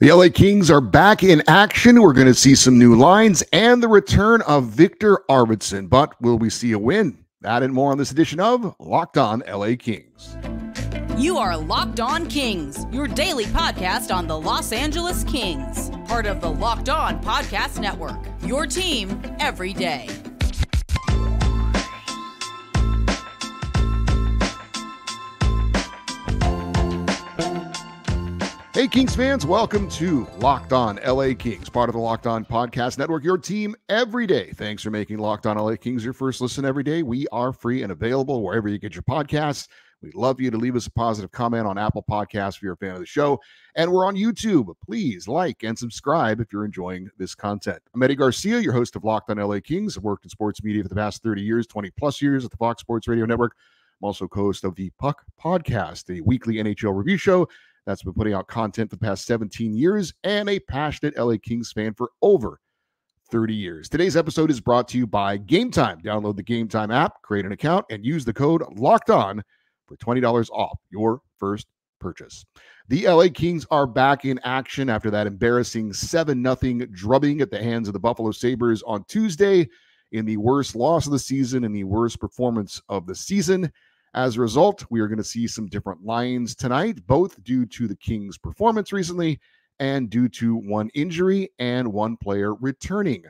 The LA Kings are back in action. We're going to see some new lines and the return of Victor Arvidsson. But will we see a win? That and more on this edition of Locked On LA Kings. You are Locked On Kings, your daily podcast on the Los Angeles Kings. Part of the Locked On Podcast Network, your team every day. Hey, Kings fans, welcome to Locked On LA Kings, part of the Locked On Podcast Network, your team every day. Thanks for making Locked On LA Kings your first listen every day. We are free and available wherever you get your podcasts. We'd love you to leave us a positive comment on Apple Podcasts if you're a fan of the show. And we're on YouTube. Please like and subscribe if you're enjoying this content. I'm Eddie Garcia, your host of Locked On LA Kings. I've worked in sports media for the past 30 years, 20 plus years at the Fox Sports Radio Network. I'm also co-host of the Puck Podcast, a weekly NHL review show that's been putting out content for the past 17 years, and a passionate LA Kings fan for over 30 years. Today's episode is brought to you by Gametime. Download the Gametime app, create an account, and use the code LOCKEDON for $20 off your first purchase. The LA Kings are back in action after that embarrassing 7-0 drubbing at the hands of the Buffalo Sabres on Tuesday in the worst loss of the season and the worst performance of the season. As a result, we are going to see some different lines tonight, both due to the Kings' performance recently and due to one injury and one player returning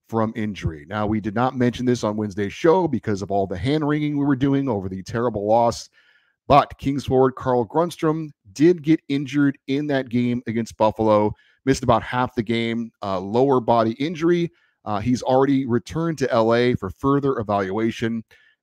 from injury. Now, we did not mention this on Wednesday's show because of all the hand-wringing we were doing over the terrible loss, but Kings forward Carl Grundstrom did get injured in that game against Buffalo, missed about half the game, lower body injury. He's already returned to LA for further evaluation.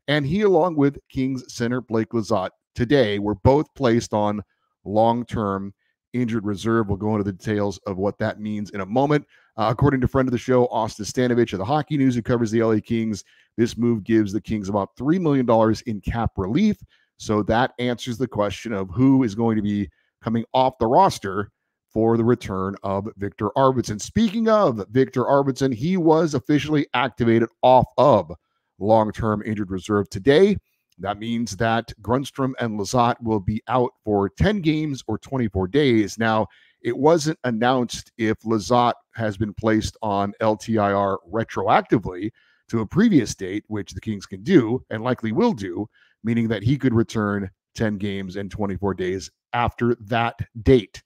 And he, along with Kings center Blake Lizotte, today were both placed on long-term injured reserve. We'll go into the details of what that means in a moment. According to friend of the show, Austin Stanovich of the Hockey News, who covers the LA Kings, this move gives the Kings about $3 million in cap relief. So that answers the question of who is going to be coming off the roster for the return of Victor Arvidsson. Speaking of Victor Arvidsson, he was officially activated off of long-term injured reserve today. That means that Grundstrom and Lizotte will be out for 10 games or 24 days. Now, it wasn't announced if Lizotte has been placed on LTIR retroactively to a previous date, which the Kings can do and likely will do, meaning that he could return 10 games and 24 days after that date.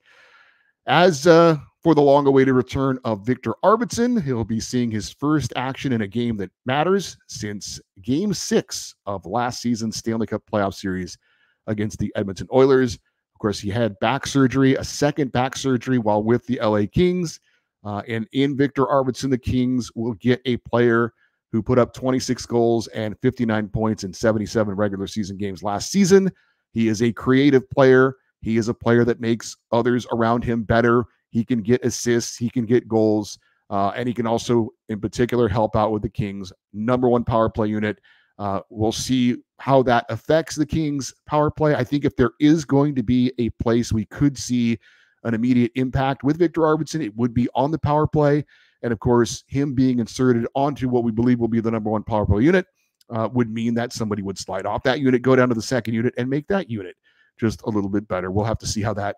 As for the long-awaited return of Victor Arvidsson, he'll be seeing his first action in a game that matters since Game 6 of last season's Stanley Cup playoff series against the Edmonton Oilers. Of course, he had back surgery, a second back surgery while with the LA Kings. And in Victor Arvidsson, the Kings will get a player who put up 26 goals and 59 points in 77 regular season games last season. He is a creative player. He is a player that makes others around him better. He can get assists, he can get goals, and he can also, in particular, help out with the Kings' number one power play unit. We'll see how that affects the Kings' power play. I think if there is going to be a place we could see an immediate impact with Victor Arvidsson, it would be on the power play. And, of course, him being inserted onto what we believe will be the number one power play unit would mean that somebody would slide off that unit, go down to the second unit, and make that unit just a little bit better. We'll have to see how that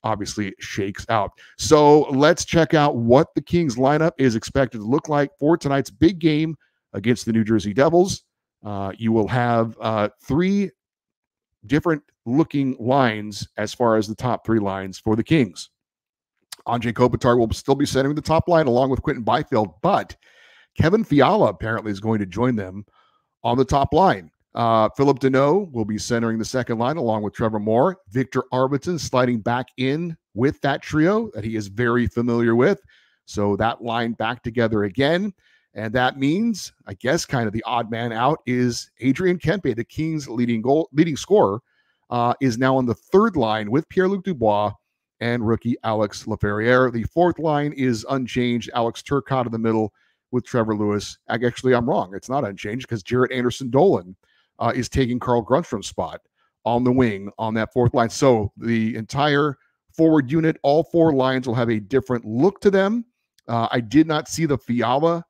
obviously shakes out. So let's check out what the Kings lineup is expected to look like for tonight's big game against the New Jersey Devils. You will have three different looking lines as far as the top three lines for the Kings. Andrei Kopitar will still be centering the top line along with Quentin Byfield, but Kevin Fiala apparently is going to join them on the top line. Philip Deneau will be centering the second line along with Trevor Moore. Victor Arvidsson sliding back in with that trio that he is very familiar with. So that line back together again. And that means, I guess, kind of the odd man out is Adrian Kempe, the Kings' leading scorer, is now on the third line with Pierre-Luc Dubois and rookie Alex Laferriere. The fourth line is unchanged. Alex Turcotte in the middle with Trevor Lewis. Actually, I'm wrong. It's not unchanged because Jarrett Anderson-Dolan is taking Carl Grundstrom's spot on the wing on that fourth line. So the entire forward unit, all four lines will have a different look to them. I did not see the Fiala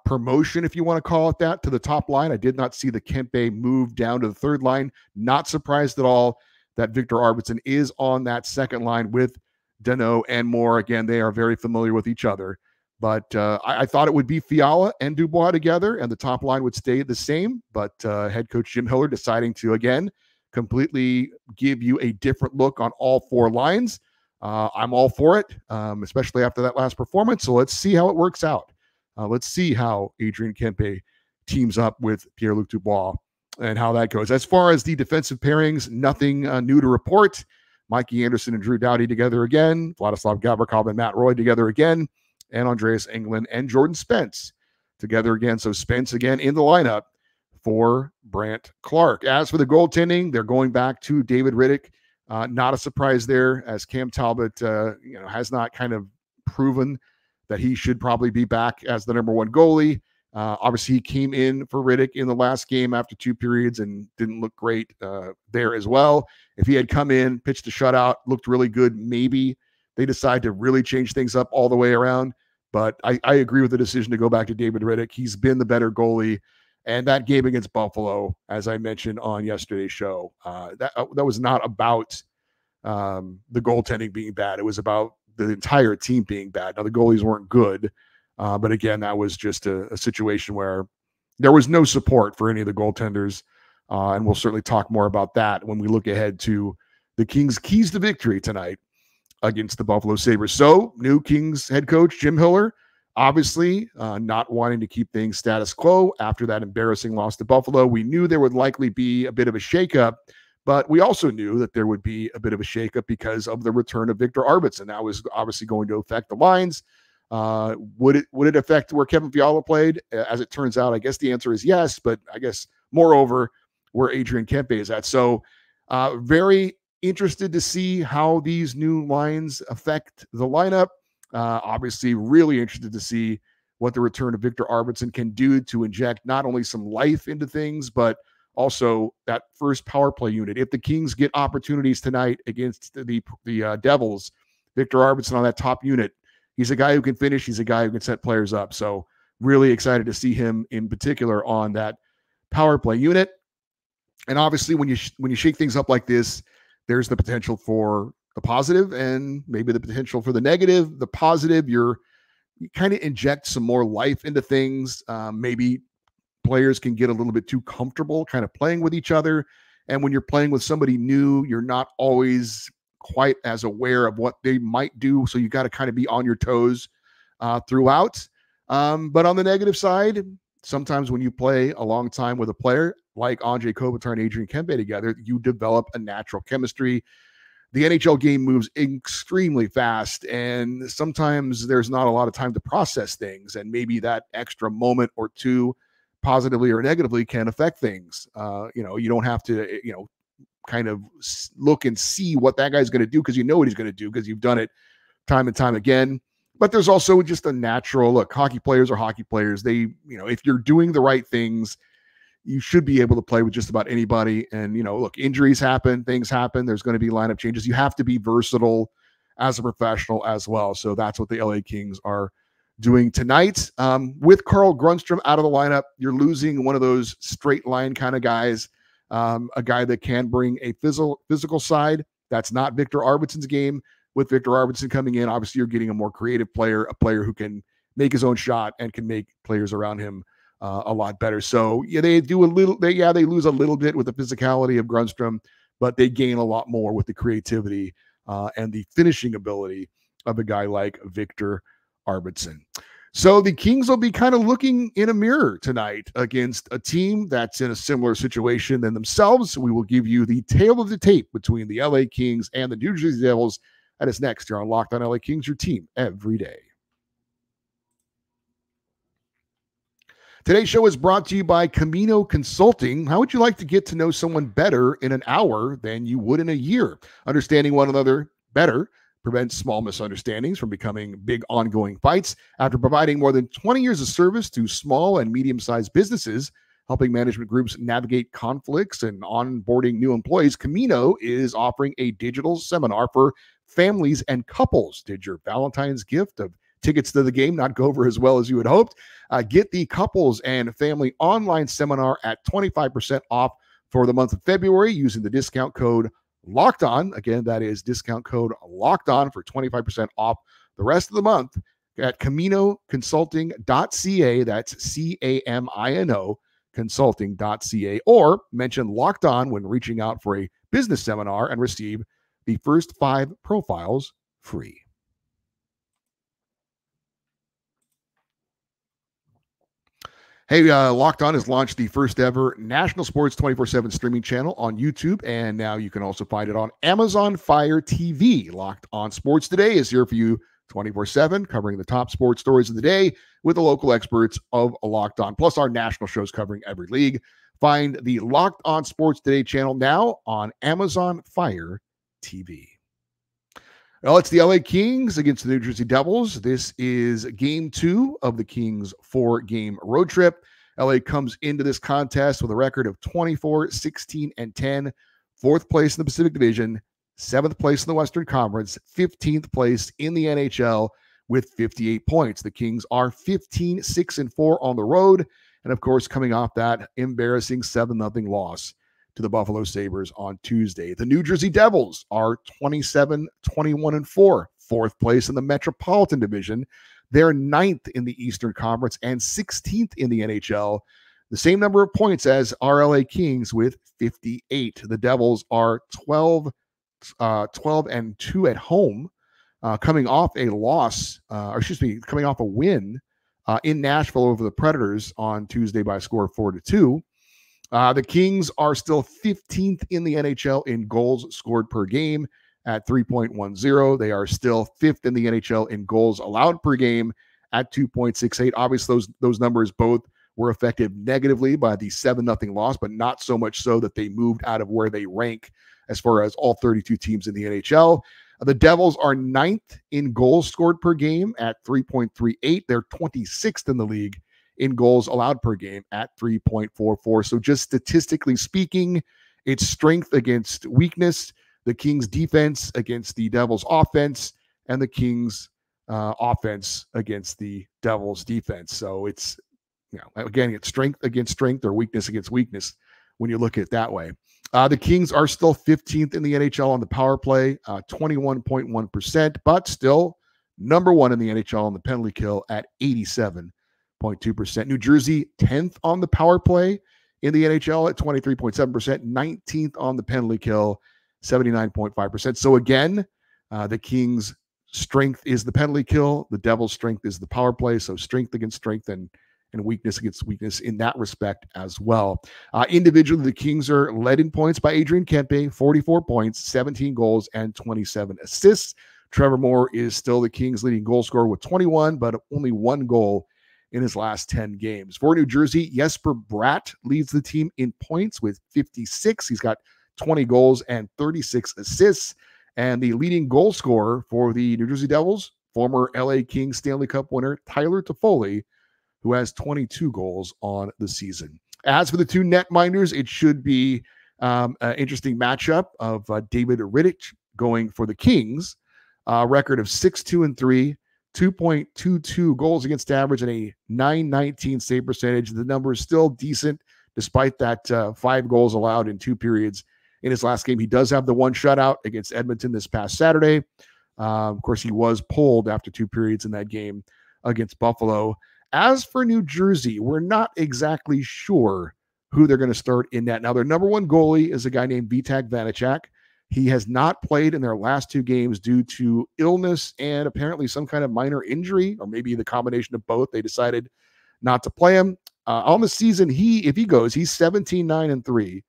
promotion, if you want to call it that, to the top line. I did not see the Kempe move down to the third line. Not surprised at all that Victor Arvidsson is on that second line with Dano, and more. Again, they are very familiar with each other. But I thought it would be Fiala and Dubois together, and the top line would stay the same. But head coach Jim Hiller deciding to, again, completely give you a different look on all four lines. I'm all for it, especially after that last performance. So let's see how it works out. Let's see how Adrian Kempe teams up with Pierre-Luc Dubois and how that goes. As far as the defensive pairings, nothing new to report. Mikey Anderson and Drew Doughty together again. Vladislav Gavrikov and Matt Roy together again. And Andreas Englund and Jordan Spence together again. So Spence again in the lineup for Brandt Clark. As for the goaltending, they're going back to David Riddick. Not a surprise there, as Cam Talbot has not kind of proven that he should probably be back as the number one goalie. Obviously, he came in for Riddick in the last game after 2 periods and didn't look great there as well. If he had come in, pitched a shutout, looked really good, maybe they decide to really change things up all the way around. But I agree with the decision to go back to David Riddick. He's been the better goalie. And that game against Buffalo, as I mentioned on yesterday's show, that was not about the goaltending being bad. It was about the entire team being bad. Now, the goalies weren't good. But again, that was just a situation where there was no support for any of the goaltenders. And we'll certainly talk more about that when we look ahead to the Kings' keys to victory tonight against the Buffalo Sabres. So, new Kings head coach Jim Hiller, obviously not wanting to keep things status quo after that embarrassing loss to Buffalo. We knew there would likely be a bit of a shakeup, but we also knew that there would be a bit of a shakeup because of the return of Victor Arvidsson. That was obviously going to affect the lines. Would it affect where Kevin Fiala played? As it turns out, I guess the answer is yes, but I guess moreover where Adrian Kempe is at. So very interested to see how these new lines affect the lineup. Obviously really interested to see what the return of Victor Arvidsson can do to inject not only some life into things, but also that first power play unit. If the Kings get opportunities tonight against the Devils, Victor Arvidsson on that top unit, he's a guy who can finish. He's a guy who can set players up. So really excited to see him in particular on that power play unit. And obviously when you shake things up like this, there's the potential for the positive and maybe the potential for the negative. The positive, you kind of inject some more life into things. Maybe players can get a little bit too comfortable kind of playing with each other. And when you're playing with somebody new, you're not always quite as aware of what they might do. So you got to kind of be on your toes throughout. But on the negative side, sometimes when you play a long time with a player like Andre Kopitar and Adrian Kempe together, you develop a natural chemistry. The NHL game moves extremely fast, and sometimes there's not a lot of time to process things. And maybe that extra moment or two, positively or negatively, can affect things. You don't have to, kind of look and see what that guy's going to do because you know what he's going to do because you've done it time and time again. But there's also just a natural look. Hockey players are hockey players. They, if you're doing the right things, you should be able to play with just about anybody. And, look, injuries happen, things happen. There's going to be lineup changes. You have to be versatile as a professional as well. So that's what the LA Kings are doing tonight. With Carl Grundstrom out of the lineup, you're losing one of those straight line kind of guys, a guy that can bring a physical side. That's not Victor Arvidsson's game. With Victor Arvidsson coming in, obviously you're getting a more creative player, a player who can make his own shot and can make players around him a lot better. So yeah, they lose a little bit with the physicality of Grundstrom, but they gain a lot more with the creativity and the finishing ability of a guy like Victor Arvidsson. So the Kings will be kind of looking in a mirror tonight against a team that's in a similar situation than themselves. We will give you the tale of the tape between the LA Kings and the New Jersey Devils. That is next here on Locked On LA Kings, your team every day. Today's show is brought to you by Camino Consulting. How would you like to get to know someone better in an hour than you would in a year? Understanding one another better prevents small misunderstandings from becoming big ongoing fights. After providing more than 20 years of service to small and medium-sized businesses, helping management groups navigate conflicts and onboarding new employees, Camino is offering a digital seminar for families and couples. Did your Valentine's gift of tickets to the game not go over as well as you had hoped? Get the couples and family online seminar at 25% off for the month of February using the discount code Locked On. Again, that is discount code Locked On for 25% off the rest of the month at CaminoConsulting.ca. That's CAMINO consulting.ca, or mention Locked On when reaching out for a business seminar and receive the first 5 profiles free. Hey, Locked On has launched the first ever national sports 24/7 streaming channel on YouTube, and now you can also find it on Amazon Fire TV. Locked On Sports Today is here for you 24/7, covering the top sports stories of the day with the local experts of Locked On, plus our national shows covering every league. Find the Locked On Sports Today channel now on Amazon Fire TV. Well, it's the LA Kings against the New Jersey Devils. This is game 2 of the Kings 4-game road trip. LA comes into this contest with a record of 24-16-10, 4th place in the Pacific Division, 7th place in the Western Conference, 15th place in the NHL with 58 points. The Kings are 15-6-4 on the road, and of course, coming off that embarrassing 7-0 loss to the Buffalo Sabres on Tuesday. The New Jersey Devils are 27-21-4, 4th place in the Metropolitan Division. They're 9th in the Eastern Conference and 16th in the NHL. The same number of points as our LA Kings with 58. The Devils are 12-2 at home, coming off a loss, coming off a win in Nashville over the Predators on Tuesday by a score of 4-2. The Kings are still 15th in the NHL in goals scored per game at 3.10. They are still 5th in the NHL in goals allowed per game at 2.68. Obviously, those numbers both were affected negatively by the 7-0 loss, but not so much so that they moved out of where they rank as far as all 32 teams in the NHL. The Devils are 9th in goals scored per game at 3.38. They're 26th in the league in goals allowed per game at 3.44. So just statistically speaking, it's strength against weakness, the Kings defense against the Devils offense, and the Kings offense against the Devils defense. So it's, again, it's strength against strength or weakness against weakness when you look at it that way. The Kings are still 15th in the NHL on the power play, 21.1%, but still number 1 in the NHL on the penalty kill at 87.2%. New Jersey, 10th on the power play in the NHL at 23.7%, 19th on the penalty kill, 79.5%. So again, the Kings' strength is the penalty kill. The Devils' strength is the power play. So strength against strength and weakness against weakness in that respect as well. Individually, the Kings are led in points by Adrian Kempe, 44 points, 17 goals, and 27 assists. Trevor Moore is still the Kings' leading goal scorer with 21, but only 1 goal in his last 10 games. For New Jersey, Jesper Bratt leads the team in points with 56. He's got 20 goals and 36 assists. And the leading goal scorer for the New Jersey Devils, former LA Kings Stanley Cup winner Tyler Toffoli, who has 22 goals on the season. As for the 2 netminders, it should be an interesting matchup of David Rittich going for the Kings, record of 6-2-3, 2.22 goals against average, and a .919 save percentage. The number is still decent despite that 5 goals allowed in 2 periods in his last game. He does have the 1 shutout against Edmonton this past Saturday. Of course, he was pulled after 2 periods in that game against Buffalo. As for New Jersey, we're not exactly sure who they're going to start in that. Now, their number 1 goalie is a guy named Vitek Vanacek. He has not played in their last 2 games due to illness and apparently some kind of minor injury, or maybe the combination of both. They decided not to play him. On the season, if he goes, he's 17-9-3,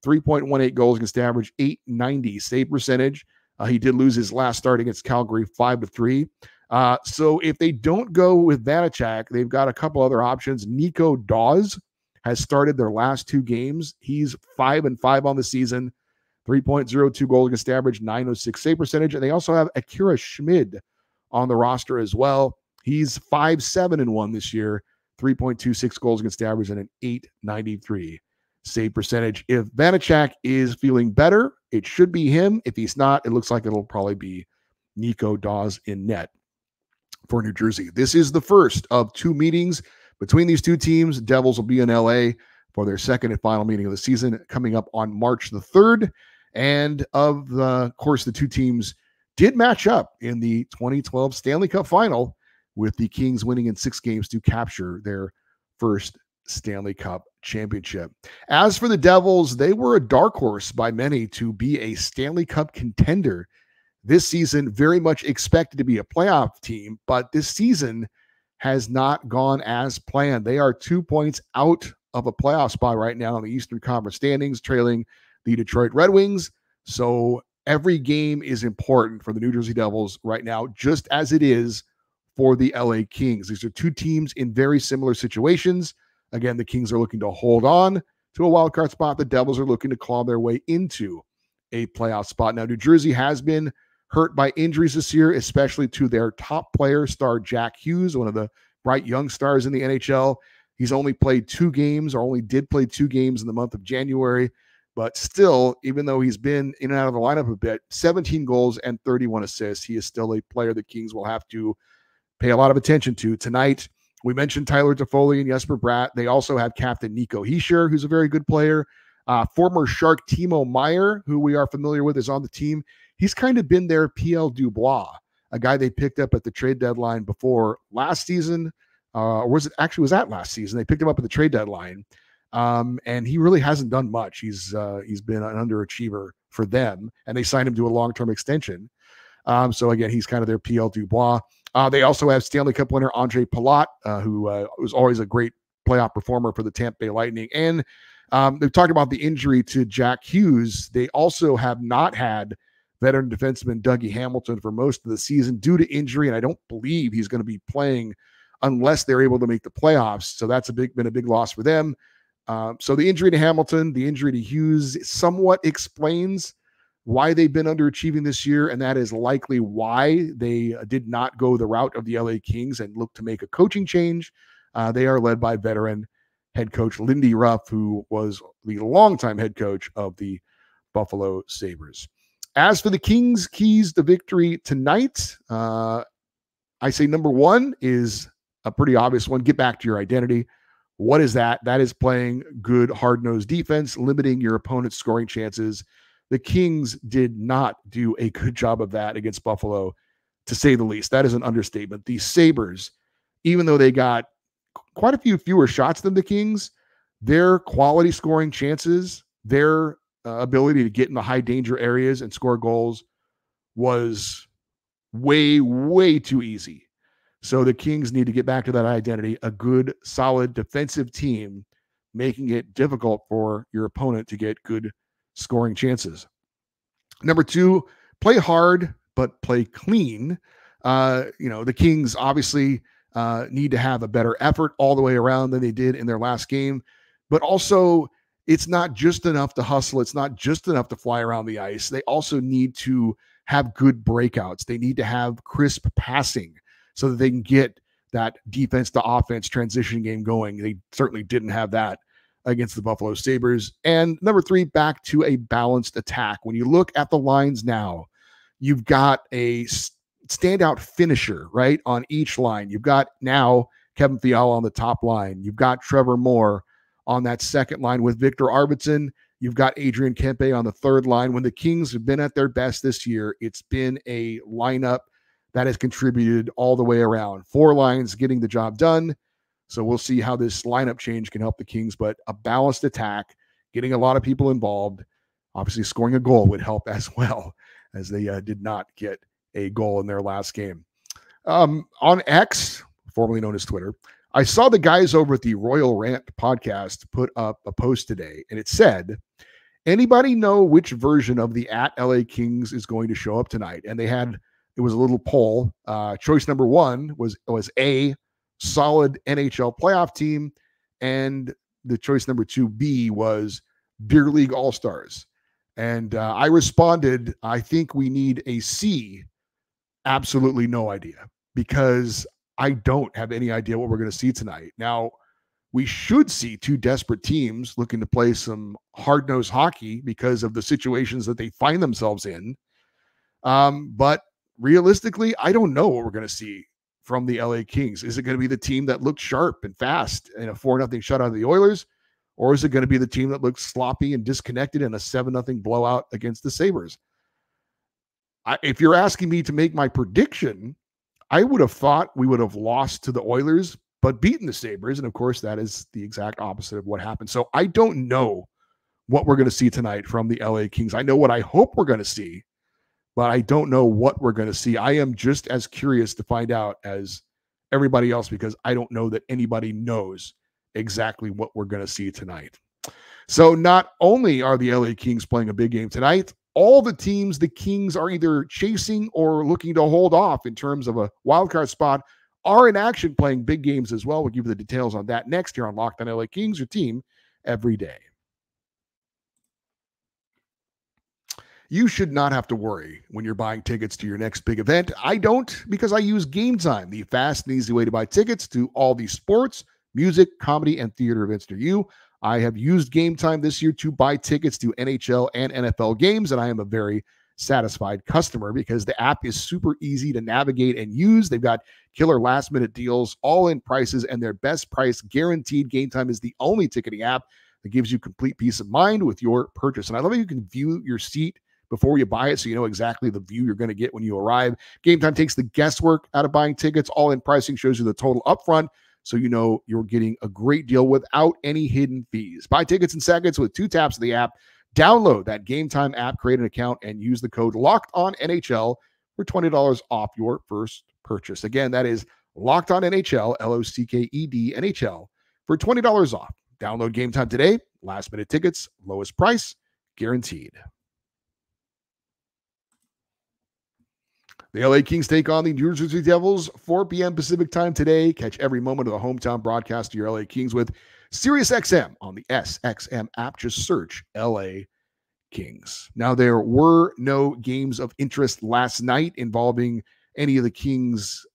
3.18 goals against average, 890 save percentage. He did lose his last start against Calgary 5-3. So if they don't go with Vanacek, they've got a couple other options. Nico Dawes has started their last 2 games. He's 5-5 on the season, 3.02 goal against average, 906 save percentage. And they also have Akira Schmid on the roster as well. He's 5-7-1 this year, 3.26 goals against average, and an 893 save percentage. If Vanacek is feeling better, it should be him. If he's not, it looks like it'll probably be Nico Dawes in net for New Jersey. This is the first of 2 meetings between these 2 teams. Devils will be in LA for their second and final meeting of the season coming up on March the 3rd. And of course, the two teams did match up in the 2012 Stanley Cup final, with the Kings winning in 6 games to capture their first Stanley Cup championship. As for the Devils, they were a dark horse by many to be a Stanley Cup contender this season, very much expected to be a playoff team, but this season has not gone as planned. They are 2 points out of a playoff spot right now in the Eastern Conference standings, trailing the Detroit Red Wings. So every game is important for the New Jersey Devils right now, just as it is for the LA Kings. These are two teams in very similar situations. Again, the Kings are looking to hold on to a wild card spot. The Devils are looking to claw their way into a playoff spot. Now, New Jersey has been hurt by injuries this year, especially to their top player, star Jack Hughes, one of the bright young stars in the NHL. He's only played 2 games, or only did play 2 games in the month of January. But still, even though he's been in and out of the lineup a bit, 17 goals and 31 assists, he is still a player the Kings will have to pay a lot of attention to tonight. We mentioned Tyler Toffoli and Jesper Bratt. They also have captain Nico Hischier, who's a very good player. Former Shark Timo Meier, who we are familiar with, is on the team. He's kind of been their PL Dubois, a guy they picked up at the trade deadline before last season. Or was that last season? They picked him up at the trade deadline. And he really hasn't done much. He's been an underachiever for them, and they signed him to a long-term extension. So again, he's kind of their PL Dubois. They also have Stanley Cup winner Andre Palat, who was always a great playoff performer for the Tampa Bay Lightning. And they've talked about the injury to Jack Hughes. They also have not had veteran defenseman Dougie Hamilton for most of the season due to injury, and I don't believe he's going to be playing unless they're able to make the playoffs. So that's been a big loss for them. So the injury to Hamilton, the injury to Hughes somewhat explains why they've been underachieving this year, and that is likely why they did not go the route of the LA Kings and look to make a coaching change. They are led by veteran head coach Lindy Ruff, who was the longtime head coach of the Buffalo Sabres. As for the Kings' keys to victory tonight, I say number one is a pretty obvious one. Get back to your identity. What is that? That is playing good, hard-nosed defense, limiting your opponent's scoring chances. The Kings did not do a good job of that against Buffalo, to say the least. That is an understatement. The Sabres, even though they got quite a few fewer shots than the Kings, their quality scoring chances, their ability to get in the high danger areas and score goals was way, way too easy. So the Kings need to get back to that identity, a good, solid defensive team, making it difficult for your opponent to get good scoring chances. Number two, play hard, but play clean. The Kings obviously need to have a better effort all the way around than they did in their last game, but also it's not just enough to hustle. It's not just enough to fly around the ice. They also need to have good breakouts. They need to have crisp passing so that they can get that defense to offense transition game going. They certainly didn't have that against the Buffalo Sabres. And number three, back to a balanced attack. When you look at the lines now, you've got a standout finisher, right, on each line. You've got now Kevin Fiala on the top line. You've got Trevor Moore on that second line with Victor Arvidsson. You've got Adrian Kempe on the third line. When the Kings have been at their best this year, it's been a lineup that has contributed all the way around. 4 lines getting the job done. So we'll see how this lineup change can help the Kings, but a balanced attack, getting a lot of people involved, obviously scoring a goal would help as well, as they did not get a goal in their last game. On X, formerly known as Twitter, I saw the guys over at the Royal Rant podcast put up a post today, and it said, anybody know which version of the @LA Kings is going to show up tonight? And it was a little poll. Choice number 1 was A, solid NHL playoff team, and the choice number 2B was Beer League All-Stars. And I responded, I think we need a C, absolutely no idea, because I don't have any idea what we're going to see tonight. Now, we should see 2 desperate teams looking to play some hard-nosed hockey because of the situations that they find themselves in. But realistically, I don't know what we're going to see from the LA Kings. Is it going to be the team that looked sharp and fast in a 4-0 shutout of the Oilers? Or is it going to be the team that looks sloppy and disconnected in a 7-0 blowout against the Sabres? If you're asking me to make my prediction, I would have thought we would have lost to the Oilers, but beaten the Sabres. And of course, that is the exact opposite of what happened. So I don't know what we're going to see tonight from the LA Kings. I know what I hope we're going to see, but I don't know what we're going to see. I am just as curious to find out as everybody else because I don't know that anybody knows exactly what we're going to see tonight. So not only are the LA Kings playing a big game tonight, all the teams the Kings are either chasing or looking to hold off in terms of a wildcard spot are in action playing big games as well. We'll give you the details on that next here on Locked On LA Kings, your team every day. You should not have to worry when you're buying tickets to your next big event. I don't, because I use Gametime, the fast and easy way to buy tickets to all these sports, music, comedy, and theater events near you. I have used Gametime this year to buy tickets to NHL and NFL games, and I am a very satisfied customer because the app is super easy to navigate and use. They've got killer last-minute deals, all-in prices, and their best price guaranteed. Gametime is the only ticketing app that gives you complete peace of mind with your purchase. And I love how you can view your seat before you buy it, so you know exactly the view you're going to get when you arrive. Gametime takes the guesswork out of buying tickets. All-in pricing shows you the total upfront, so you know you're getting a great deal without any hidden fees. Buy tickets in seconds with 2 taps of the app. Download that Gametime app, create an account, and use the code LOCKEDONNHL for $20 off your first purchase. Again, that is LOCKEDONNHL, LOCKED NHL, for $20 off. Download Gametime today. Last-minute tickets, lowest price, guaranteed. The LA Kings take on the New Jersey Devils, 4 p.m. Pacific time today. Catch every moment of the hometown broadcast of your LA Kings with SiriusXM on the SXM app. Just search LA Kings. Now, there were no games of interest last night involving any of the Kings,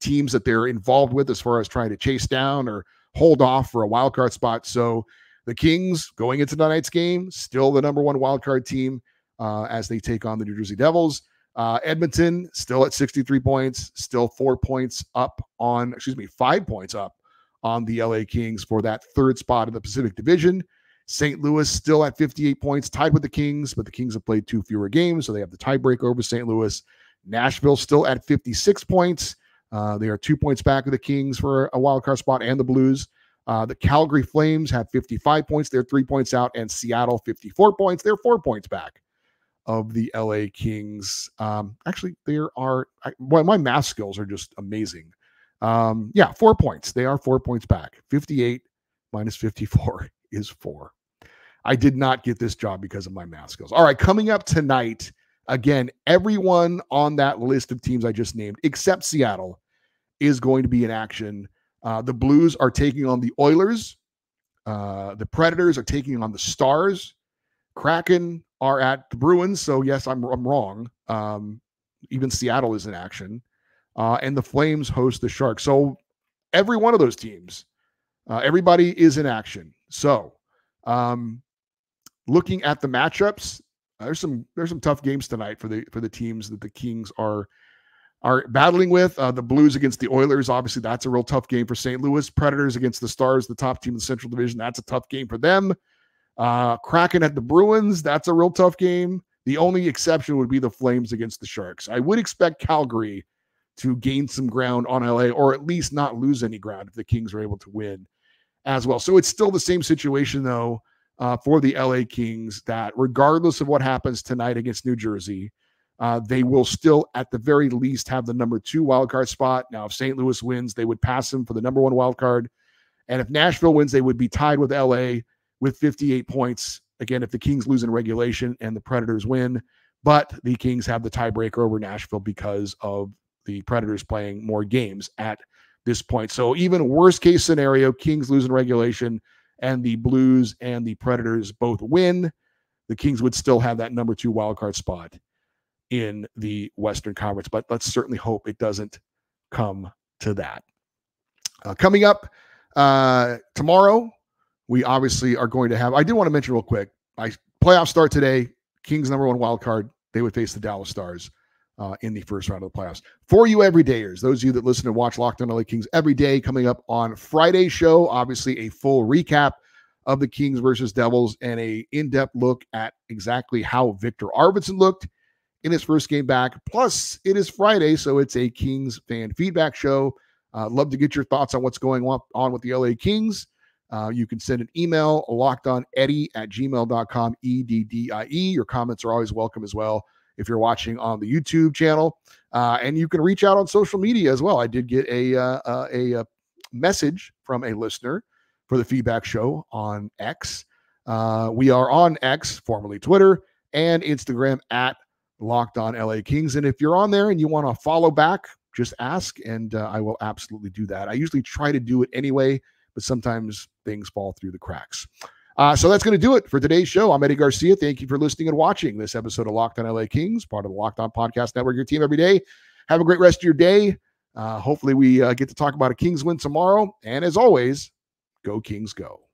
teams that they're involved with as far as trying to chase down or hold off for a wild card spot. So the Kings going into tonight's game, still the number 1 wild card team as they take on the New Jersey Devils. Edmonton still at 63 points, still 5 points up on the LA Kings for that 3rd spot in the Pacific Division. St. Louis still at 58 points, tied with the Kings, but the Kings have played 2 fewer games, so they have the tiebreaker over St. Louis. Nashville still at 56 points. They are 2 points back of the Kings for a wild card spot and the Blues. The Calgary Flames have 55 points. They're 3 points out, and Seattle 54 points. They're 4 points back of the LA Kings. Actually, my math skills are just amazing. 4 points. They are 4 points back. 58 minus 54 is 4. I did not get this job because of my math skills. All right, coming up tonight, again, everyone on that list of teams I just named, except Seattle, is going to be in action. The Blues are taking on the Oilers. The Predators are taking on the Stars. Kraken are at the Bruins, so yes, I'm wrong. Even Seattle is in action. And the Flames host the Sharks. So every one of those teams, everybody is in action. So looking at the matchups, there's some tough games tonight for the teams that the Kings are battling with. The Blues against the Oilers, obviously that's a real tough game for St. Louis. Predators against the Stars, the top team in the Central Division, that's a tough game for them. Kraken at the Bruins, that's a real tough game. The only exception would be the Flames against the Sharks. I would expect Calgary to gain some ground on LA, or at least not lose any ground if the Kings are able to win as well. So it's still the same situation, though, for the LA Kings, that regardless of what happens tonight against New Jersey, they will still, at the very least, have the number 2 wildcard spot. Now, if St. Louis wins, they would pass them for the number 1 wildcard. And if Nashville wins, they would be tied with LA with 58 points. Again, if the Kings lose in regulation and the Predators win, but the Kings have the tiebreaker over Nashville because of the Predators playing more games at this point. So even worst case scenario, Kings lose in regulation and the Blues and the Predators both win, the Kings would still have that number 2 wildcard spot in the Western Conference. But let's certainly hope it doesn't come to that. Coming up tomorrow, we obviously are going to have, I did want to mention real quick, playoffs start today. Kings number 1 wild card. They would face the Dallas Stars in the first round of the playoffs. For you everydayers, those of you that listen and watch Locked On LA Kings every day, coming up on Friday's show, obviously a full recap of the Kings versus Devils and a in-depth look at exactly how Victor Arvidsson looked in his first game back. Plus, it is Friday, so it's a Kings fan feedback show. Love to get your thoughts on what's going on with the LA Kings. You can send an email, lockedoneddie@gmail.com, EDDIE. Your comments are always welcome as well if you're watching on the YouTube channel. And you can reach out on social media as well. I did get a message from a listener for the feedback show on X. We are on X, formerly Twitter, and Instagram at Locked On LA Kings. And if you're on there and you want to follow back, just ask, and I will absolutely do that. I usually try to do it anyway, but sometimes things fall through the cracks. So that's going to do it for today's show. I'm Eddie Garcia. Thank you for listening and watching this episode of Locked On LA Kings, part of the Locked On Podcast Network, your team every day. Have a great rest of your day. Hopefully we get to talk about a Kings win tomorrow. And as always, go Kings go.